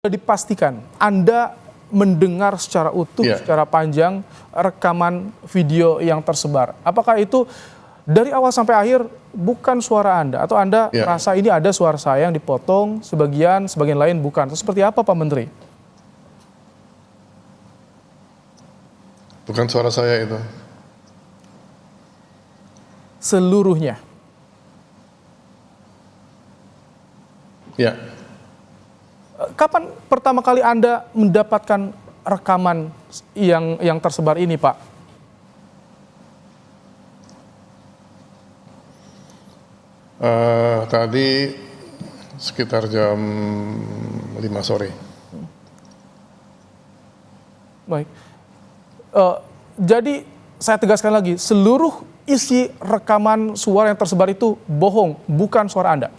Dipastikan Anda mendengar secara utuh, secara panjang rekaman video yang tersebar. Apakah itu dari awal sampai akhir bukan suara Anda? Atau Anda merasa ini ada suara saya yang dipotong, sebagian lain bukan? Atau seperti apa Pak Menteri? Bukan suara saya itu. Seluruhnya? Ya. Kapan pertama kali Anda mendapatkan rekaman yang tersebar ini, Pak? Tadi sekitar jam 5 sore. Baik. Jadi saya tegaskan lagi, seluruh isi rekaman suara yang tersebar itu bohong, bukan suara Anda.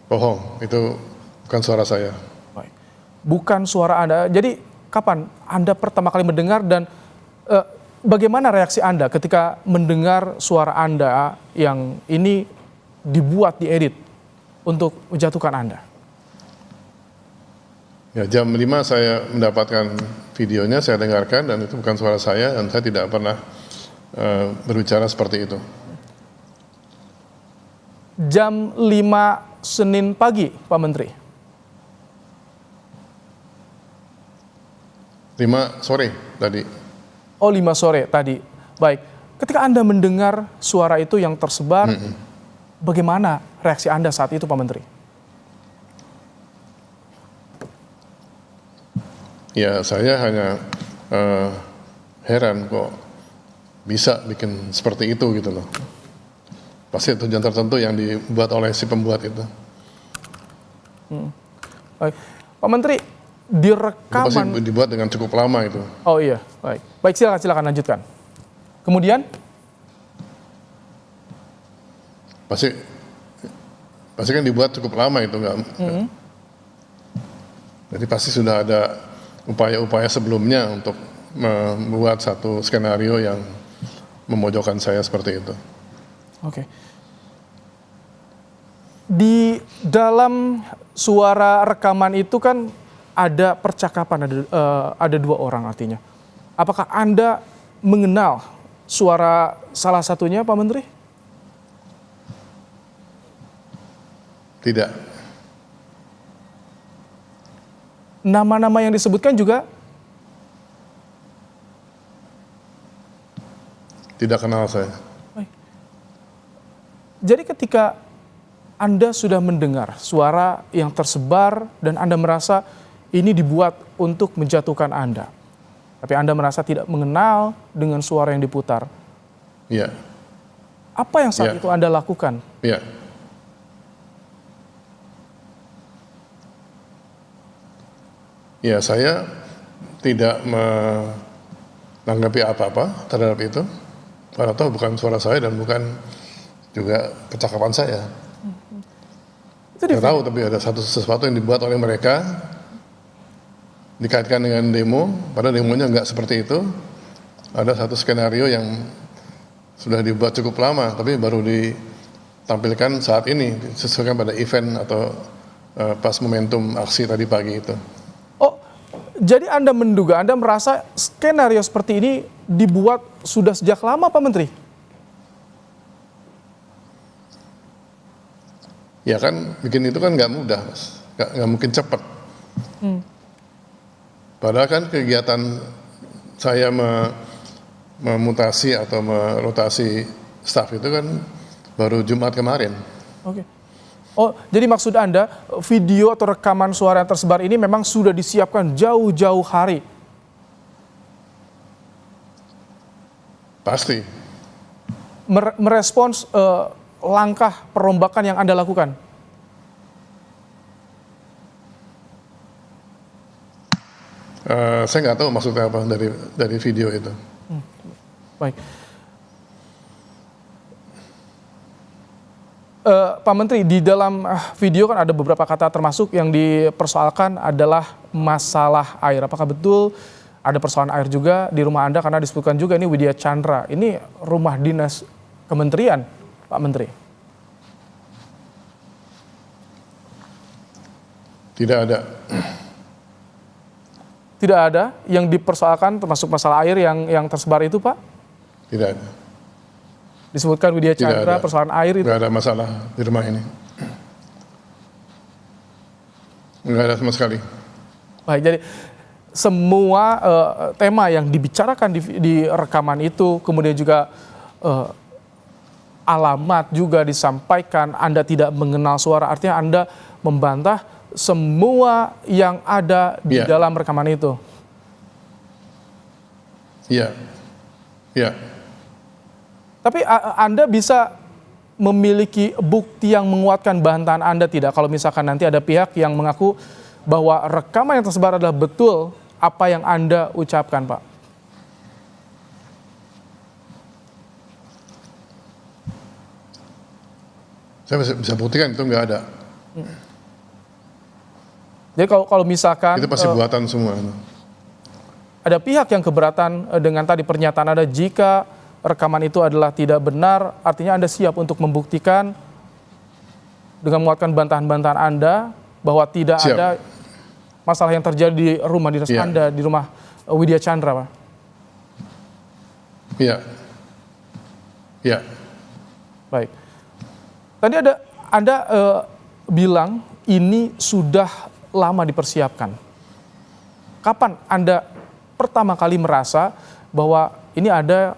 Bohong, itu bukan suara saya. Baik. Bukan suara Anda. Jadi kapan Anda pertama kali mendengar dan bagaimana reaksi Anda ketika mendengar suara Anda yang ini dibuat, diedit untuk menjatuhkan Anda? Ya, jam 5 saya mendapatkan videonya, saya dengarkan dan itu bukan suara saya dan saya tidak pernah berbicara seperti itu. Jam 5 Senin pagi, Pak Menteri? 5 sore tadi. Oh, 5 sore tadi. Baik. Ketika Anda mendengar suara itu yang tersebar, bagaimana reaksi Anda saat itu, Pak Menteri? Ya, saya hanya heran kok bisa bikin seperti itu gitu loh. Pasti tujuan tertentu yang dibuat oleh si pembuat itu. Baik. Pak Menteri, di rekaman... Itu pasti dibuat dengan cukup lama itu. Oh iya, baik. Baik, silakan lanjutkan. Kemudian? Pasti kan dibuat cukup lama itu, enggak? Jadi pasti sudah ada upaya-upaya sebelumnya untuk membuat satu skenario yang memojokkan saya seperti itu. Oke. Di dalam suara rekaman itu kan ada percakapan, ada 2 orang artinya. Apakah Anda mengenal suara salah satunya, Pak Menteri? Tidak. Nama-nama yang disebutkan juga? Tidak kenal saya. Jadi ketika Anda sudah mendengar suara yang tersebar dan Anda merasa ini dibuat untuk menjatuhkan Anda, tapi Anda merasa tidak mengenal dengan suara yang diputar. Iya. Apa yang saat itu Anda lakukan? Iya. Ya, saya tidak menanggapi apa-apa terhadap itu. Karena tahu bukan suara saya dan bukan juga percakapan saya. Saya tahu, tapi ada sesuatu yang dibuat oleh mereka dikaitkan dengan demo, padahal demonya nggak seperti itu. Ada satu skenario yang sudah dibuat cukup lama, tapi baru ditampilkan saat ini, disesuaikan pada event atau pas momentum aksi tadi pagi itu. Oh, jadi Anda menduga, Anda merasa skenario seperti ini dibuat sudah sejak lama, Pak Menteri? Ya kan, bikin itu kan nggak mudah, Mas. Nggak mungkin cepat. Padahal kan kegiatan saya memutasi atau merotasi staf itu kan baru Jumat kemarin. Oke. Oh, jadi maksud Anda video atau rekaman suara yang tersebar ini memang sudah disiapkan jauh-jauh hari? Pasti. Merespons langkah perombakan yang Anda lakukan? Saya nggak tahu maksudnya apa dari video itu. Baik. Pak Menteri, di dalam video kan ada beberapa kata termasuk yang dipersoalkan adalah masalah air. Apakah betul ada persoalan air juga di rumah Anda? Karena disebutkan juga ini Widya Chandra. Ini rumah dinas kementerian, Pak Menteri. Tidak ada. Tidak ada yang dipersoalkan termasuk masalah air yang tersebar itu, Pak? Tidak ada. Disebutkan Widya Tidak Chandra ada. persoalan air itu. Nggak ada masalah di rumah ini. Nggak ada sama sekali. Baik, jadi semua tema yang dibicarakan di rekaman itu, kemudian juga alamat juga disampaikan, Anda tidak mengenal suara, artinya Anda membantah semua yang ada di dalam rekaman itu. Iya. Iya. Tapi Anda bisa memiliki bukti yang menguatkan bantahan Anda tidak? Kalau misalkan nanti ada pihak yang mengaku bahwa rekaman yang tersebar adalah betul apa yang Anda ucapkan, Pak? Saya bisa buktikan itu nggak ada. Jadi kalau misalkan Itu pasti buatan semua. ada pihak yang keberatan dengan tadi pernyataan Anda, jika rekaman itu adalah tidak benar, artinya Anda siap untuk membuktikan dengan menguatkan bantahan-bantahan Anda bahwa tidak ada masalah yang terjadi di rumah dinas Anda, di rumah Widya Chandra, Pak? Iya. Iya. Baik. Tadi Anda bilang ini sudah lama dipersiapkan. Kapan Anda pertama kali merasa bahwa ini ada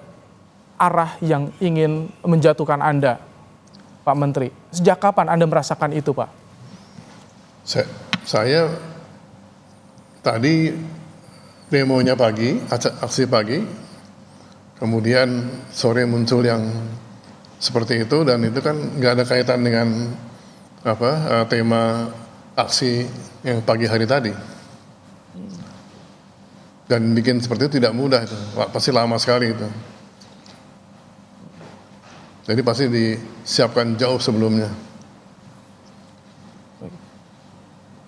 arah yang ingin menjatuhkan Anda, Pak Menteri? Sejak kapan Anda merasakan itu, Pak? Saya tadi demonya pagi, aksi pagi, kemudian sore muncul yang seperti itu, dan itu kan nggak ada kaitan dengan tema aksi yang pagi hari tadi. Dan bikin seperti itu tidak mudah, itu pasti lama sekali itu. Jadi pasti disiapkan jauh sebelumnya.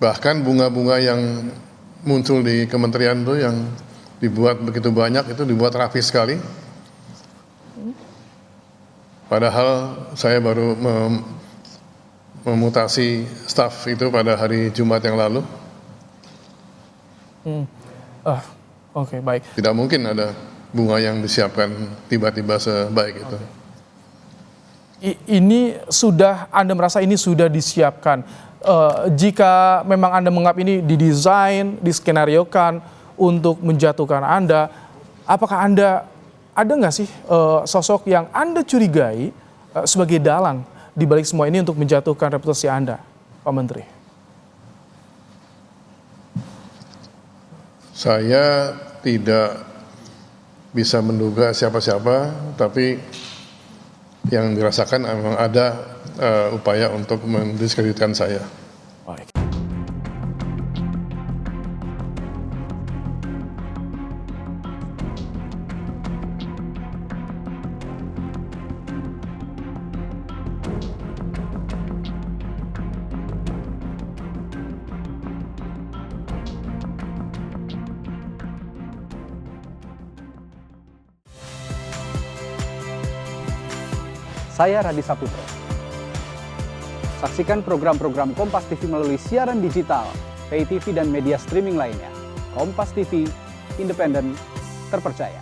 Bahkan bunga-bunga yang muncul di kementerian itu yang dibuat begitu banyak, itu dibuat rapi sekali. Padahal saya baru memutasi staf itu pada hari Jumat yang lalu. Oke, baik. Tidak mungkin ada bunga yang disiapkan tiba-tiba sebaik itu. Ini sudah, Anda merasa ini sudah disiapkan. Jika memang Anda menganggap ini didesain, diskenariokan untuk menjatuhkan Anda, apakah Anda ada nggak sih sosok yang Anda curigai sebagai dalang di balik semua ini untuk menjatuhkan reputasi Anda, Pak Menteri? Saya tidak bisa menduga siapa-siapa, tapi yang dirasakan memang ada upaya untuk mendiskreditkan saya. Baik. Saya Radi Saputro. Saksikan program-program Kompas TV melalui siaran digital, pay TV dan media streaming lainnya. Kompas TV, independen, terpercaya.